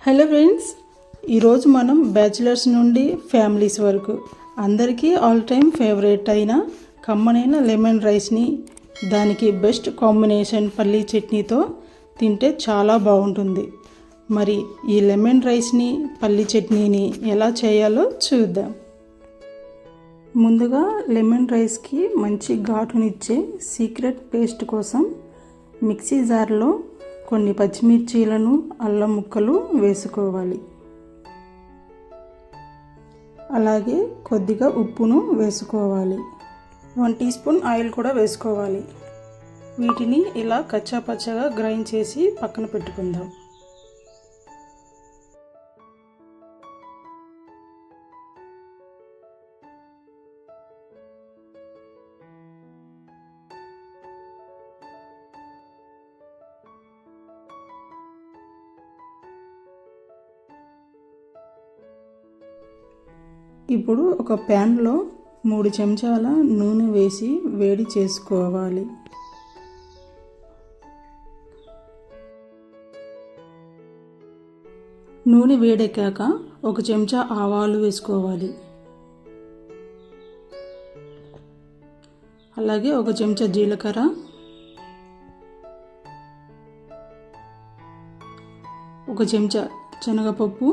Hello friends, ఈరోజు మనం bachelors నుండి ఫ్యామిలీస్ వరకు అందరికీ ఆల్ టైమ్ ఫేవరెట్ అయిన కమ్మనైన లెమన్ రైస్ని దానికి బెస్ట్ కాంబినేషన్ పల్లీ చట్నీతో తింటే చాలా బాగుంటుంది. మరి ఈ లెమన్ రైస్ని పల్లీ చట్నీని ఎలా చేయాలో చూద్దాం. ముందుగా లెమన్ రైస్కి మంచి ఘాటునిచ్చే సీక్రెట్ పేస్ట్ కోసం మిక్సీ జార్లో కొన్ని పచ్చిమిర్చీలను అల్లం ముక్కలు వేసుకోవాలి. అలాగే కొద్దిగా ఉప్పును వేసుకోవాలి. 1 టీ స్పూన్ ఆయిల్ కూడా వేసుకోవాలి. వీటిని ఇలా కచ్చాపచ్చగా గ్రైండ్ చేసి పక్కన పెట్టుకుందాం. ఇప్పుడు ఒక ప్యాన్లో 3 చెంచాల నూనె వేసి వేడి చేసుకోవాలి. నూనె వేడెక్కాక 1 చెంచా ఆవాలు వేసుకోవాలి. అలాగే 1 చెంచా జీలకర్ర, 1 చెంచా శనగపప్పు,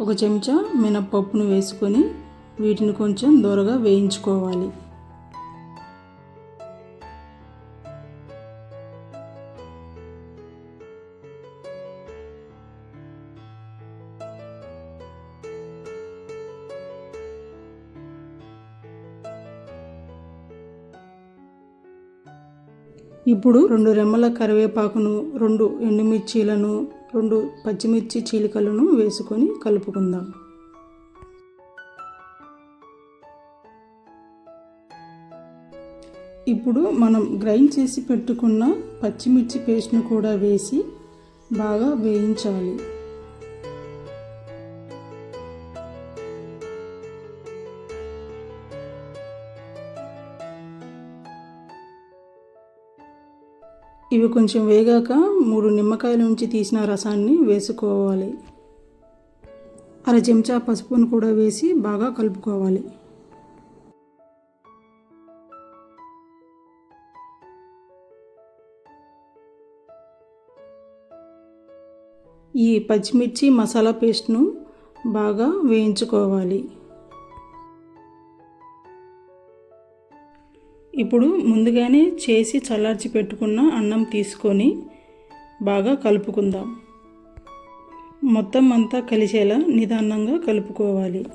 1 చెంచా మినప్పప్పును వేసుకొని వీటిని కొంచెం దూరగా వేయించుకోవాలి. ఇప్పుడు 2 రెమ్మల కరివేపాకును, 2 ఎండుమిర్చీలను, 2 పచ్చిమిర్చి చీలికలను వేసుకొని కలుపుకుందాం. ఇప్పుడు మనం గ్రైండ్ చేసి పెట్టుకున్న పచ్చిమిర్చి పేస్ట్ను కూడా వేసి బాగా వేయించాలి. ఇవి కొంచెం వేగాక 3 నిమ్మకాయల నుంచి తీసిన రసాన్ని వేసుకోవాలి. 1/2 చెంచా పసుపును కూడా వేసి బాగా కలుపుకోవాలి. ఈ పచ్చిమిర్చి మసాలా పేస్ట్ను బాగా వేయించుకోవాలి. ఇప్పుడు ముందుగానే చేసి చల్లార్చి పెట్టుకున్న అన్నం తీసుకొని బాగా కలుపుకుందాం. మొత్తం అంతా కలిసేలా నిదానంగా కలుపుకోవాలి.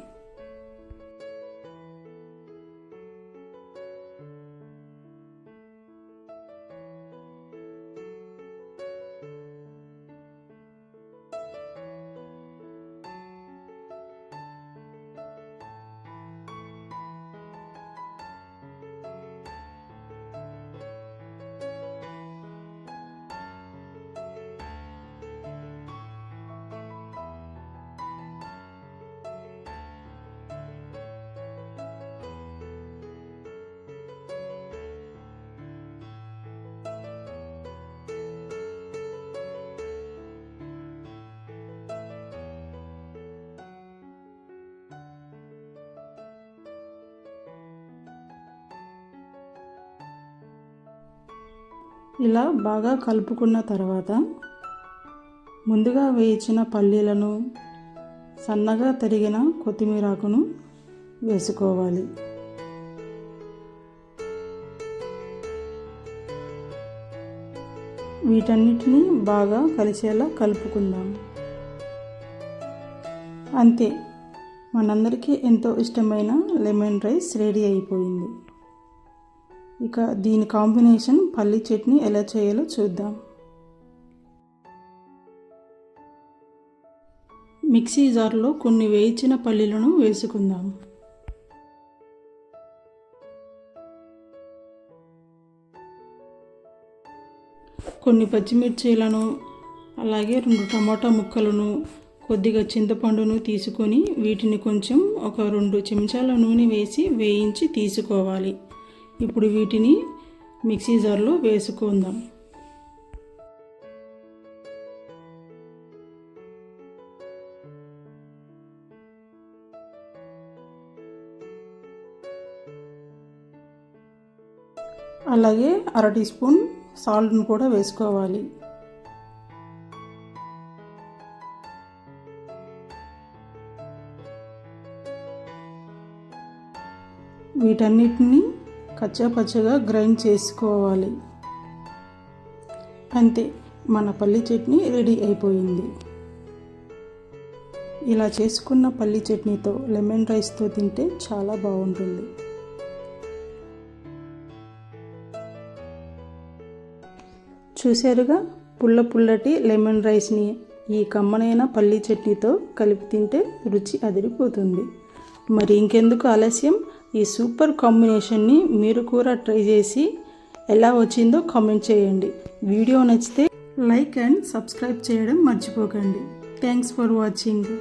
ఇలా బాగా కలుపుకున్న తర్వాత ముందుగా వేయించిన పల్లీలను, సన్నగా తరిగిన కొత్తిమీరాకును వేసుకోవాలి. వీటన్నిటిని బాగా కలిసేలా కలుపుకుందాం. అంతే, మనందరికీ ఎంతో ఇష్టమైన లెమన్ రైస్ రెడీ అయిపోయింది. ఇక దీని కాంబినేషన్ పల్లీ చట్నీ ఎలా చేయాలో చూద్దాం. మిక్సీ జార్లో కొన్ని వేయించిన పల్లీలను వేసుకుందాం. కొన్ని పచ్చిమిర్చీలను, అలాగే 2 టమాటా ముక్కలను, కొద్దిగా చింతపండును తీసుకొని వీటిని కొంచెం ఒక 2 చెంచాల నూనె వేసి వేయించి తీసుకోవాలి. ఇప్పుడు వీటిని మిక్సీ జార్లో వేసుకుందాం. అలాగే 1/2 టీ స్పూన్ సాల్ట్ను కూడా వేసుకోవాలి. వీటన్నిటిని కచ్చాపచ్చగా గ్రైండ్ చేసుకోవాలి. అంతే, మన పల్లి చట్నీ రెడీ అయిపోయింది. ఇలా చేసుకున్న పల్లి చట్నీతో లెమన్ రైస్తో తింటే చాలా బాగుంటుంది. చూశారుగా, పుల్లటి లెమన్ రైస్ని ఈ కమ్మనైన పల్లి చట్నీతో కలిపి తింటే రుచి అదిరిపోతుంది. మరి ఇంకెందుకు ఆలస్యం, ఈ సూపర్ కాంబినేషన్ని మీరు కూడా ట్రై చేసి ఎలా వచ్చిందో కామెంట్ చేయండి. వీడియో నచ్చితే లైక్ అండ్ సబ్స్క్రైబ్ చేయడం మర్చిపోకండి. Thanks for watching.